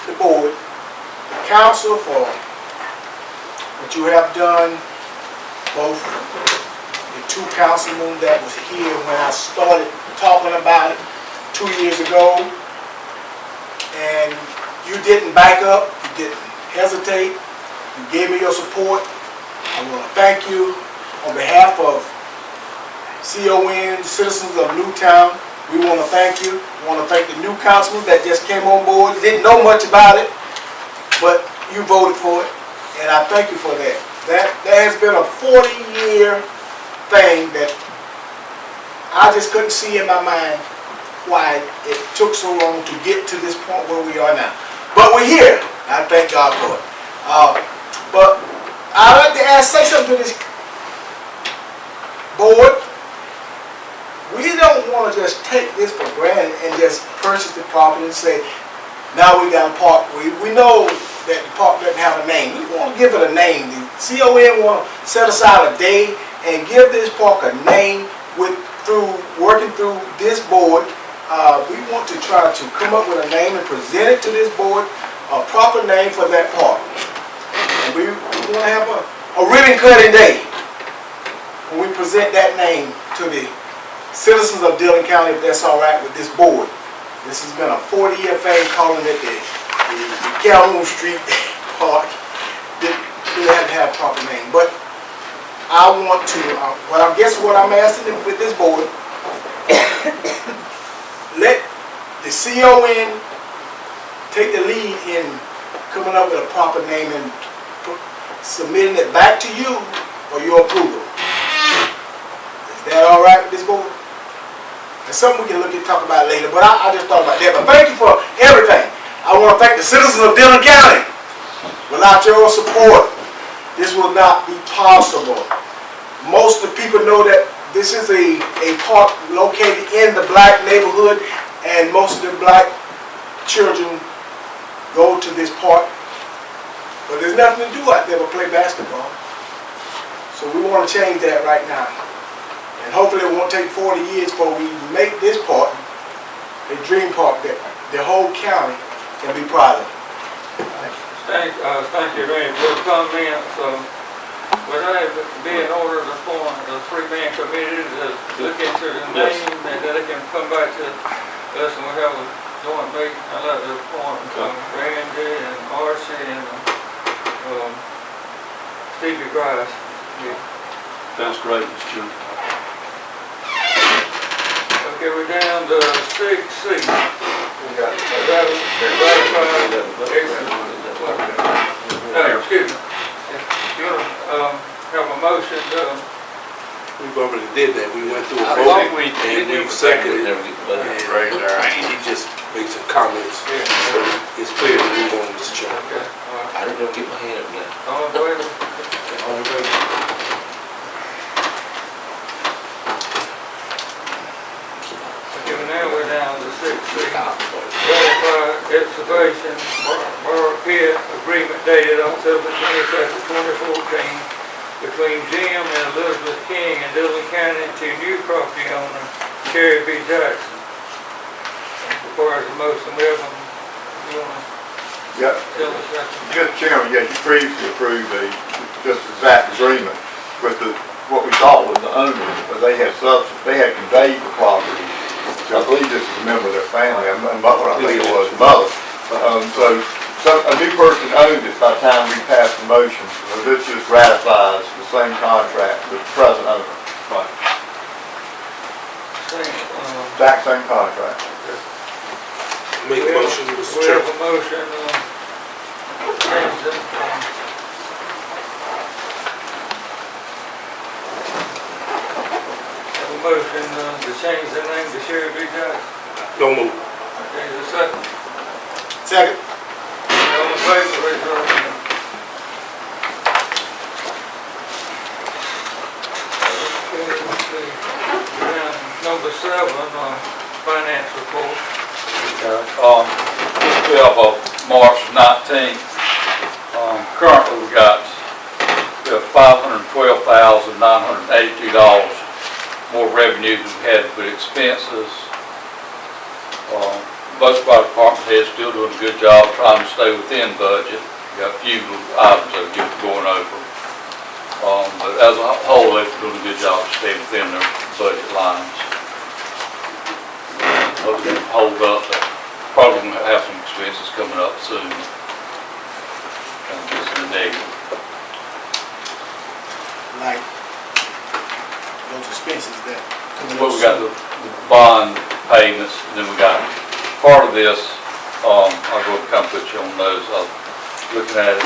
the board, the council for what you have done, both the 2 councilmen that was here when I started talking about it 2 years ago. And you didn't back up, you didn't hesitate, you gave me your support. I want to thank you on behalf of CON, citizens of Newtown. We want to thank you. We want to thank the new councilman that just came on board. You didn't know much about it, but you voted for it, and I thank you for that. That has been a 40-year thing that I just couldn't see in my mind why it took so long to get to this point where we are now. But we're here. I thank God for it. But I'd like to say something to this board. We don't want to just take this for granted and just purchase the property and say, now we got a park. We know that the park doesn't have a name. We want to give it a name. The CON want to set aside a day and give this park a name working through this board. We want to try to come up with a name and present it to this board, a proper name for that park. And we want to have a ribbon cutting day when we present that name to the citizens of Dillon County, if that's all right with this board. This has been a 40-year thing, calling it the Calhoun Street Park. Didn't have to have a proper name. But I want to, what I'm asking with this board, let the CON take the lead in coming up with a proper name and submitting it back to you for your approval. Is that all right with this board? It's something we can look and talk about later, but I just thought about that. But thank you for everything. I want to thank the citizens of Dillon County. Without your support, this will not be possible. Most of the people know that this is a park located in the black neighborhood, and most of the black children go to this park. But there's nothing to do out there but play basketball. So we want to change that right now. And hopefully it won't take 40 years before we make this park a dream park that the whole county can be proud of. Thank you, Randy, for the comments. Would I be in order to form a three-man committee to look into the name and then they can come back to us and we'll have a joint meeting? I'd like to appoint Randy and Marcy and Stevie Grice. Yeah. Sounds great, Mr. Chairman. Okay, we're down to 6C. Excuse me. You want to have a motion to... We've already did that. We went through a I vote think we and did. we seconded it. And he just made some comments. So it's clear to move on, Mr. Chairman. Okay, all right. I didn't even get my hand up yet. All in favor? All in favor? Okay, now we're down to 6C. Ratify excavation Bar Pit agreement dated October 22nd, 2014 between Jim and Elizabeth King in Dillon County to new property owner Terry B. Jackson. Requires a motion. We have you want to Yeah, tell us that? Mr. Chairman, yes, you previously approved this exact agreement with what we thought was the owner, but they had conveyed the property. I believe this is a member of their family, and what I think it was, mother. So a new person owned it by the time we passed the motion. So this just ratifies the same contract with the present owner. Right. Exact same contract. Make a motion, Mr. We have Chairman. a motion, change it. Have a motion to change the name to Sherry B. Jackson. No move. Okay, the second. Second. All in favor, raise your right hand. Okay, let's see. Number 7, finance report. This bill of March 19th, currently we have $512,982 more revenue than we had with expenses. Most of our department heads still doing a good job trying to stay within budget. We got a few little items that we're going over. But as a whole, they're doing a good job to stay within their budget lines. Those that hold up, probably going to have some expenses coming up soon. Kind of just in the negative. Like those expenses that come in. Well, we got the bond payments, and then we got part of this, I'll go kind of put you on those. I was looking at it,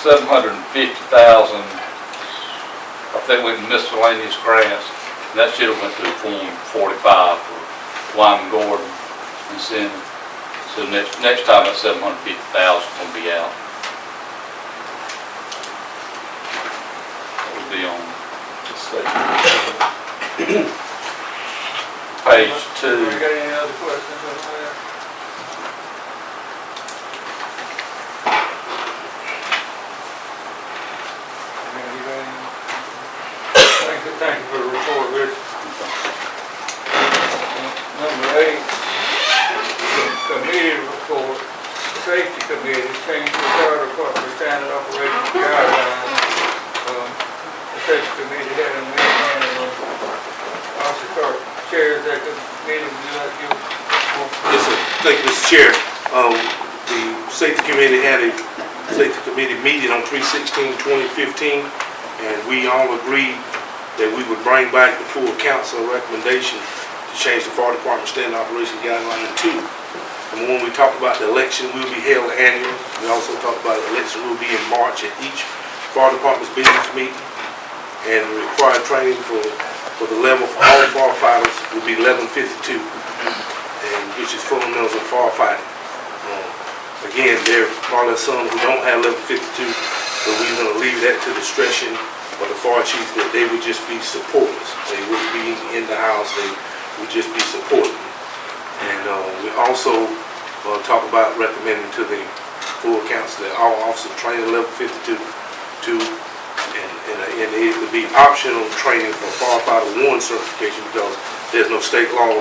$750,000, I think went in miscellaneous grants, and that should have went through Form 45 for Wyman Gordon and Cindy. So next time that $750,000 will be out. Anybody got any other questions on that? Thank you for the report, Rich. Number 8, committee report, safety committee, change the fire department standard operation guidelines. The safety committee had a meeting, and Officer Carter chairs that committee. Would you like to give more? Yes, sir. Thank you, Mr. Chair. The safety committee had a safety committee meeting on 3/16/2015, and we all agreed that we would bring back the full council recommendation to change the fire department standard operation guideline 2. And when we talked about the election will be held annually, we also talked about the election will be in March at each fire department's business meeting. And the required training for the level for all firefighters will be 1152, and which is fundamentals of firefighting. Again, there are some who don't have 1152, but we're going to leave that to discretion of the fire chief, that they would just be supporters. They wouldn't be in the house, they would just be supporting. And we also talk about recommending to the full council that all officers train at 1152 and it would be optional training for firefighter 1 certification, because there's no state law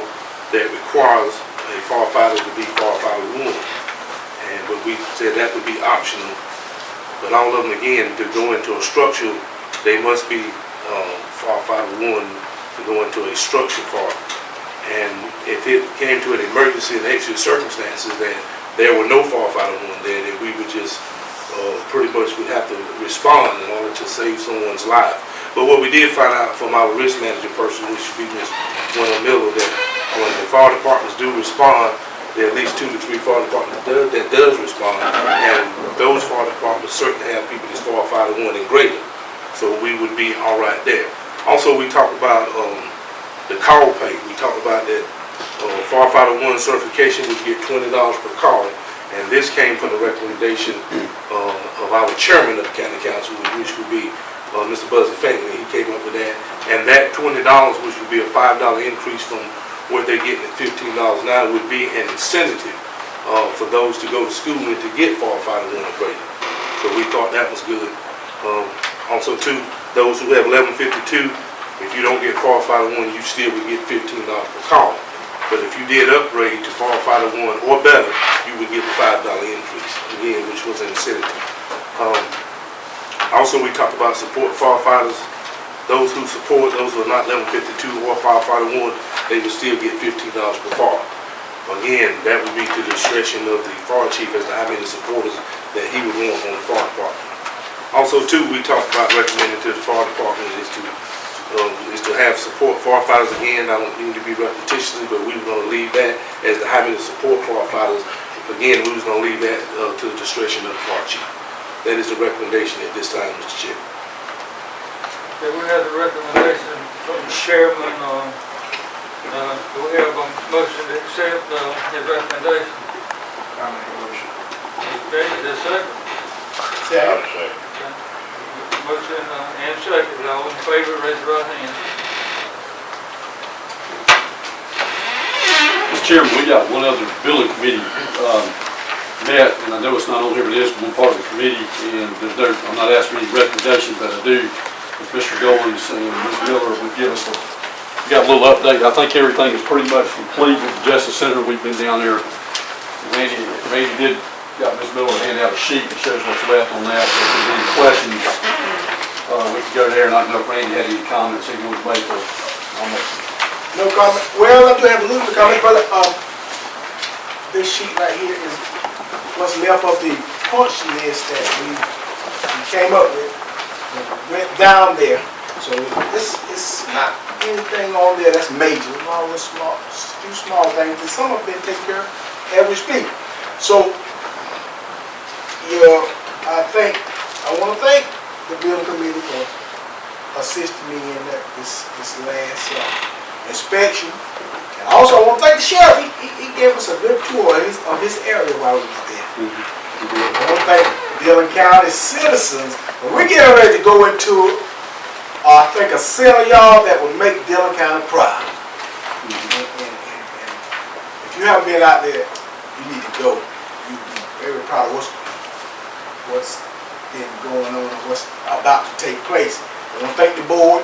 that requires a firefighter to be firefighter 1. But we said that would be optional. But all of them, again, to go into a structure, they must be firefighter 1 to go into a structure part. And if it came to an emergency and exigent circumstances that there were no firefighter 1 there, then we would just pretty much would have to respond in order to save someone's life. But what we did find out from our risk manager person, which should be Ms. Winona Miller, that when the fire departments do respond, there are at least 2 to 3 fire departments that does respond, and those fire departments certainly have people that's firefighter 1 and greater. So we would be all right there. Also, we talked about the call pay. We talked about that firefighter 1 certification would get $20 per call, and this came from the recommendation of our chairman of the county council, which would be Mr. Buzzy Finkley. He came up with that, and that $20, which would be a $5 increase from what they're getting at $15 now, would be an incentive for those to go to school and to get firefighter 1 or greater. So we thought that was good. Also, too, those who have 1152, if you don't get firefighter 1, you still would get $15 per call. But if you did upgrade to firefighter 1 or better, you would get the $5 increase, again, which was an incentive. Also, we talked about support firefighters. Those who support, those who are not 1152 or firefighter 1, they would still get $15 per fire. Again, that would be to the discretion of the fire chief as to how many supporters that he would want on the fire department. Also, too, we talked about recommending to the fire department is to have support firefighters. Again, I don't mean to be repetitious, but we were going to leave that as to how many support firefighters. Again, we was going to leave that to the discretion of the fire chief. That is the recommendation at this time, Mr. Chair. Okay, we have the recommendation from the chairman. Do we have a motion to accept his recommendation? I make a motion. Okay, is there a second? Second. Motion and second. All in favor, raise your right hand. Mr. Chairman, we got one other building committee met, and I know it's not on here, but it is one part of the committee, and I'm not asking any recommendations, but I do. If Mr. Goins and Ms. Miller would give us we got a little update. I think everything is pretty much complete with the Justice Center. We've been down there. Randy did got Ms. Miller to hand out a sheet that shows what's left on that. So if there's any questions, we could go there, and I don't know if Randy had any comments he wanted to make on that. No comment. Well, I do have a little comment, but this sheet right here is what's left of the punch list that we came up with. Went down there. So this is not anything on there that's major. It's all the few small things, and some have been taken care of as we speak. So, I want to thank the building committee for assisting me in this last inspection. And also, I want to thank the sheriff. He gave us a good tour of his area while we were there. I want to thank Dillon County citizens. We're getting ready to go into, I think, a set of y'all that will make Dillon County proud. And you haven't been out there, you need to go. You'd be very proud of what's been going on and what's about to take place. I want to thank the board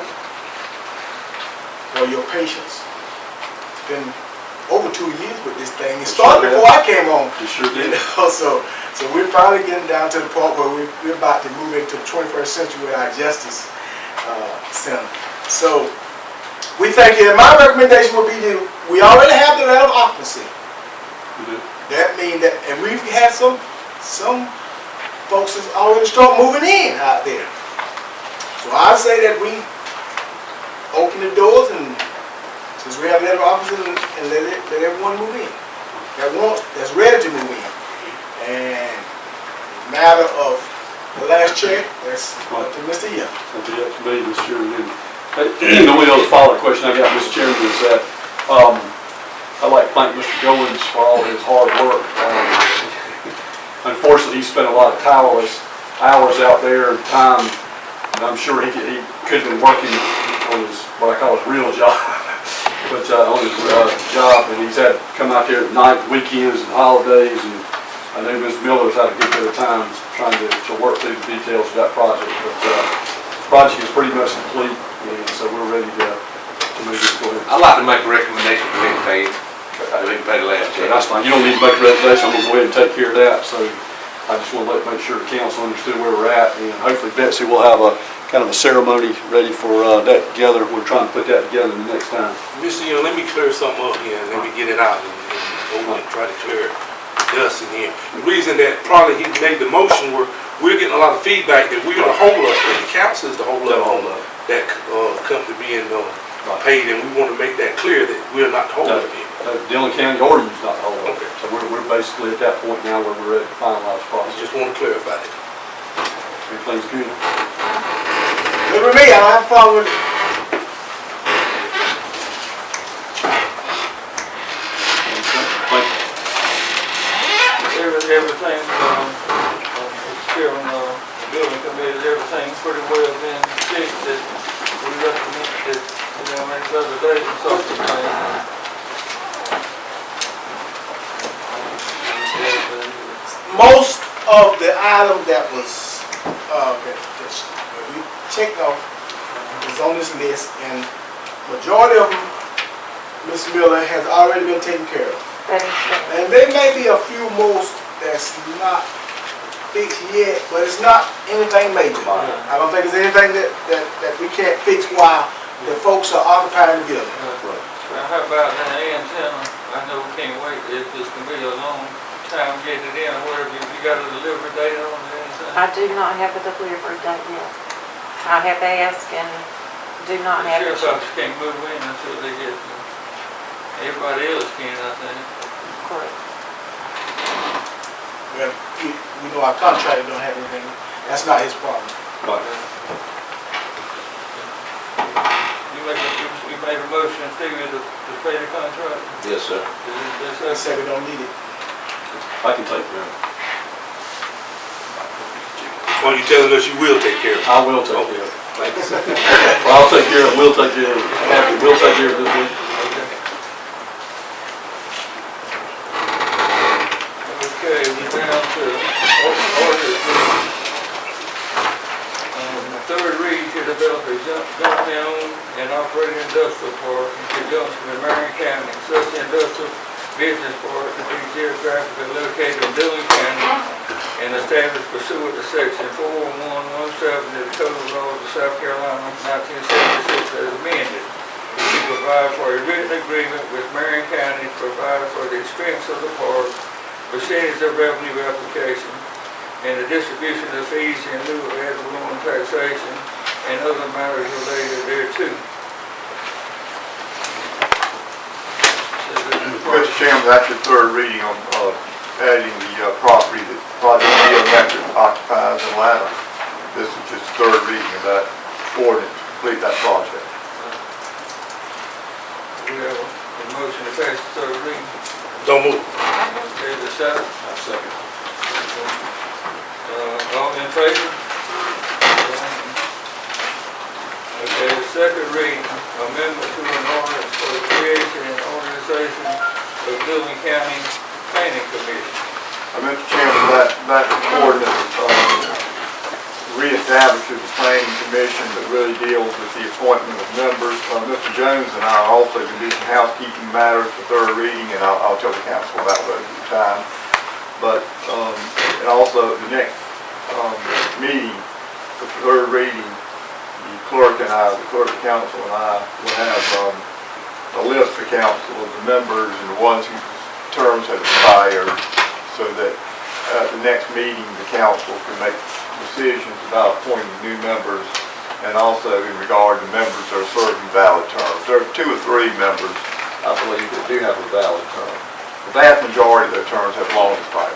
for your patience. It's been over 2 years with this thing. It started before I came on. You sure You did. know, so we're finally getting down to the part where we're about to move into the 21st century with our justice center. So we thank you. And my recommendation would be that we already have the letter of occupancy. You did. That means that, and we've had some folks has already start moving in out there. So I say that we open the doors and since we have letter of occupancy and let everyone move in. That's ready to move in. And matter of the last check, that's up to Mr. Young. That'd be up to me, Mr. Chairman. The only other follow-up question I got, Mr. Chairman, is that I'd like to thank Mr. Goins for all his hard work. Unfortunately, he spent a lot of tireless hours out there and time, and I'm sure he could have been working on his, what I call his real job, but on his job, and he's had to come out there at night, weekends, and holidays, and I know Ms. Miller's had a good bit of time trying to work through the details of that project, but the project is pretty much complete, and so we're ready to move this forward. I'd like to make a recommendation for him to pay it. We can pay the last Yeah, check. that's fine. You don't need to make a recommendation. I'm going to go ahead and take care of that. So I just want to make sure the council understood where we're at. And hopefully Betsy will have a kind of a ceremony ready for that together. We're trying to put that together the next time. Mr. Young, let me clear something up here, and let me get it out and try to clear dust in here. The reason that probably he made the motion were, we're getting a lot of feedback that we're gonna hold up, and the council is the hold up on that company being paid, and we want to make that clear that we're not the hold up here. Dillon County ordinance not the whole lot. Okay. So we're basically at that point now where we're ready to finalize the I process. just want to clarify that. Everything's good. Good with me, I don't have a problem with it. Thank you. Everything, Mr. Chairman, the building committee, everything's pretty well been fixed that we recommended, next other day and something. Most of the item that was, that we checked off is on this list, and majority of them, Ms. Miller, has already been taken care of. That is correct. And there may be a few more that's not fixed yet, but it's not anything major. I don't think it's anything that we can't fix while the folks are occupying the building. How about the antenna? I know we can't wait, if this can be a long time getting it in, or whatever, you got a delivery date on the antenna? I do not have a delivery date yet. I have asked and do not The have it. sheriff's office can't move in until they get, everybody else can, I think. Correct. Well, we know our contractor don't have anything, that's not his problem. Right. You made a motion, Stevie, to pay the contract? Yes, sir. They say we don't need it. I can take care of it. Or you telling us you will take care of it? I will take care of it. Thank you, sir. Well, I'll take care of it. We'll take care of it. We'll take care of it this week. Okay, we're down to order. Third read to develop a jointly owned and operating industrial park in conjunction with Marion County. Such industrial business park to be geographically located in Dillon County and established pursuant to section 4117 of the Code of Laws of South Carolina, 1976, as amended. To provide for a written agreement with Marion County to provide for the expense of the park, percentage of revenue application, and the distribution of fees in lieu of ad valorem taxation and other matters related thereto. Mr. Chairman, that's your third reading on adding the property that Project Geometric occupies in Atlanta. This is just the third reading of that ordinance to complete that project. We have a motion to pass the third reading. Don't move. Okay, the second. I'll second. All in favor? Okay, the second reading, amendment to an ordinance for the creation and organization of Dillon County Planning Commission. Mr. Chairman, that ordinance reestablishes the planning commission that really deals with the appointment of members. Mr. Jones and I are also going to do some housekeeping matters for third reading, and I'll tell the council about those at the time. But, and also the next meeting for third reading, the clerk and I, the clerk of council and I will have a list for council of the members and the ones whose terms have expired, so that at the next meeting, the council can make decisions about appointing new members, and also in regard to members that are serving valid terms. There are 2 or 3 members, I believe, that do have a valid term. The vast majority of their terms have long expired.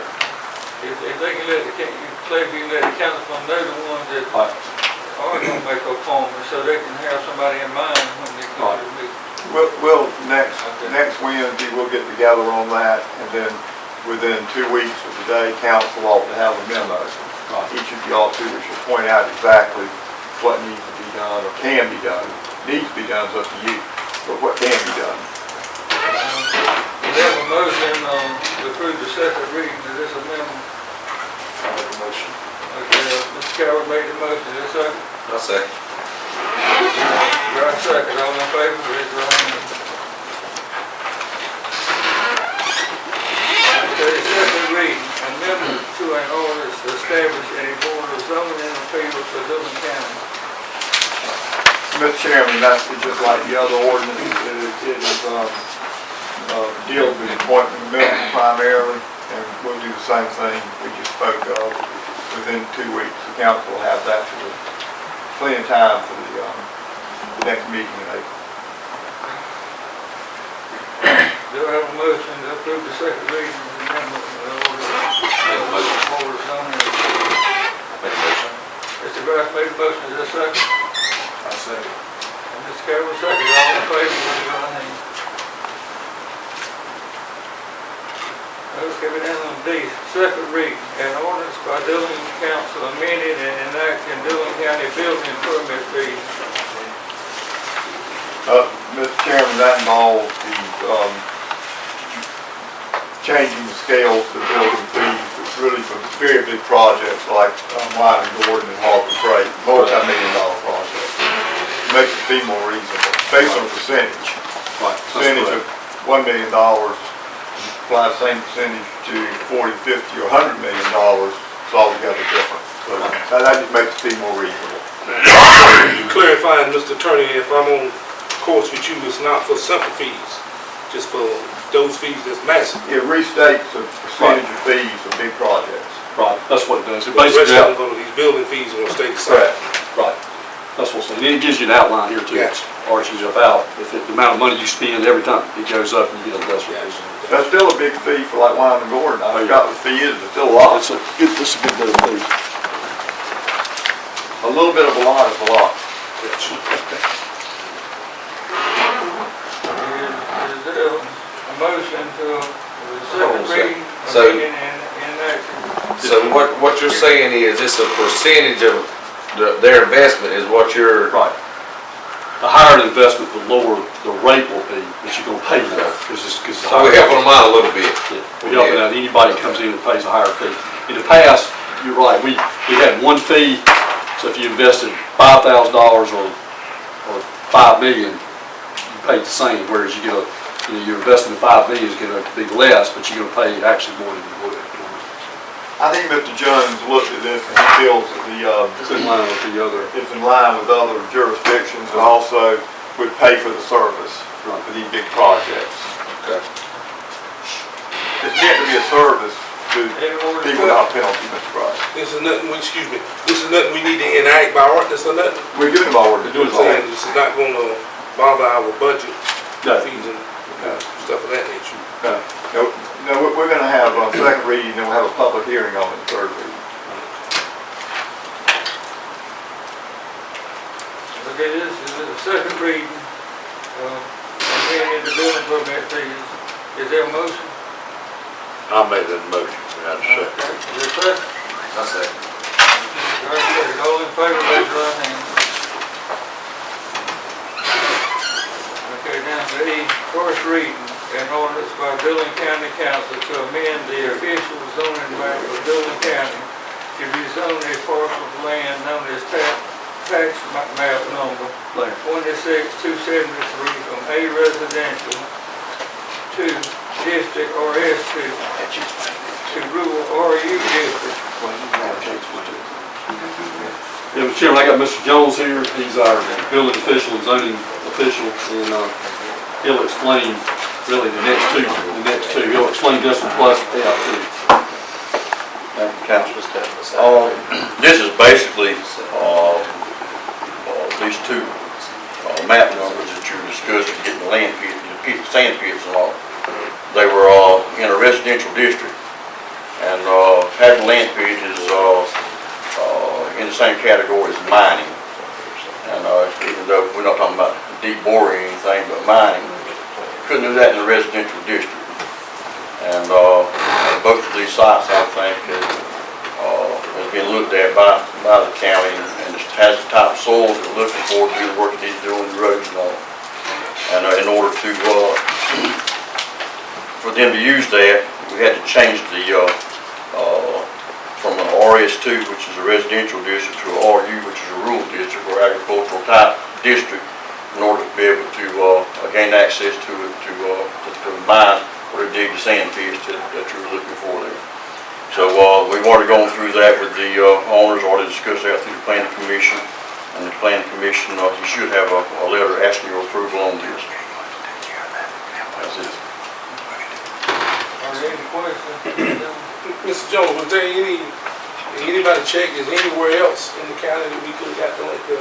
If they can let the council know the ones that are gonna make appointments, so they can have somebody in mind when they come to the meeting. We'll next Wednesday, we'll get together on that, and then within 2 weeks of the day, council ought to have a memo. Each of y'all two should point out exactly what needs to be done or can be done. Needs to be done is up to you, but what can be done. We have a motion to approve the second reading of this amendment. I'll make a motion. Okay, Mr. Carroll made the motion, is there a second? I'll second. Right, second, all in favor, raise your hand. Okay, second reading, amendment to an ordinance to establish a board of zoning and appeals for Dillon County. Mr. Chairman, that's just like the other ordinance. It is, deals with the appointment of members primarily, and we'll do the same thing we just spoke of. Within 2 weeks, the council will have that for plenty of time for the next meeting in April. Do I have a motion to approve the second reading of the amendment to the ordinance? Board of zoning and appeals. Make a motion. Mr. Graff made the motion, is there a second? I'll second. And Mr. Carroll second, all in favor, raise your hand. Okay, we're down on D, second reading, an ordinance by Dillon Council amending and enacting Dillon County building permit fees. Mr. Chairman, that involves the changing the scales of the building fees. It's really for very big projects like Wine and Gordon and Harbor Freight, multi-million-dollar projects. Makes the fee more reasonable, based on a percentage. Percentage of $1 million, apply the same percentage to 40, 50, or $100 million, it's altogether different. So that just makes the fee more reasonable. Clarifying, Mr. Attorney, if I'm on course with you, it's not for simple fees, just for those fees that's massive. It restates the percentage of fees of big projects. Right, that's what it does. It The rest basically, of them, these building fees are gonna stay the same. right, that's what's, and it gives you an outline here too. Gotcha. Arches it out. If the amount of money you spend every time, it goes up and you get a lesser fee. That's still a big fee for like Wine and Gordon. I forgot what the fee is, but still a lot. It's a good bit of fee. A little bit of a lot is a lot. Is there a motion to the second reading So- amending and enacting? So what you're saying is it's a percentage of their investment is what you're, Right. The higher the investment, the lower the rate will be that you're gonna pay more, because it's the so we're higher. helping them out a little bit. Yeah, we're helping out anybody that comes in and pays a higher fee. In the past, you're right, we had one fee, so if you invested $5,000 or $5 million, you paid the same, whereas you get your investment of $5 million is gonna be less, but you're gonna pay actually more than you would. I think Mr. Jones looked at this and he feels that It's in line with the other. it's in line with other jurisdictions and also would pay for the service Right. for these big projects. Okay. It's meant to be a service to Any more people without penalty, Mr. Price. This is nothing, this is nothing we need to enact by ordinance or nothing. We're doing it already. We're doing it I'm saying this is not gonna bother our budget, No. fees and stuff of that nature. No, we're gonna have a second reading, then we'll have a public hearing on it, third reading. Okay, this is the second reading, amending the building permit fees. Is there a motion? I'll make that motion. Okay, is there a second? I'll second. All in favor, raise your right hand. Okay, now the first reading, an ordinance by Dillon County Council to amend the official zoning map of Dillon County to rezone a parcel of land known as tax map number 26273 from A residential to district RS2 to rural RU district. Yeah, Mr. Chairman, I got Mr. Jones here, he's our building official and zoning official, and he'll explain really the next two, he'll explain this one plus F too. Thank you, Council. This is basically, these two map numbers that you're discussing, getting the land pit, sand pits and all. They were in a residential district, and having land pits is in the same category as mining. And even though we're not talking about deep boring or anything, but mining, couldn't do that in a residential district. And both of these sites, I think, has been looked at by the county, and it has the type of soil that we're looking for to do the work it needs to do on the roads and all. And in order to for them to use that, we had to change the from an RS2, which is a residential district, to an RU, which is a rural district or agricultural type district, in order to be able to gain access to it, to mine or to dig the sand pits that you were looking for there. So we've already gone through that with the owners, already discussed that through the planning commission, and the planning commission, you should have a letter asking your approval on this. That's it. Are there any questions? Mr. Jones, was there anybody check, is anywhere else in the county that we could have got the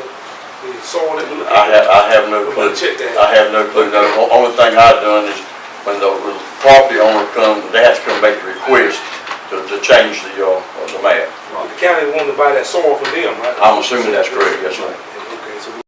soil that we look at? I have no clue. Check that. I have no clue. No, the only thing I've done is when the property owner comes, they have to come make a request to change the map. The county wanted to buy that soil from them, right? I'm assuming that's correct, yes, sir. And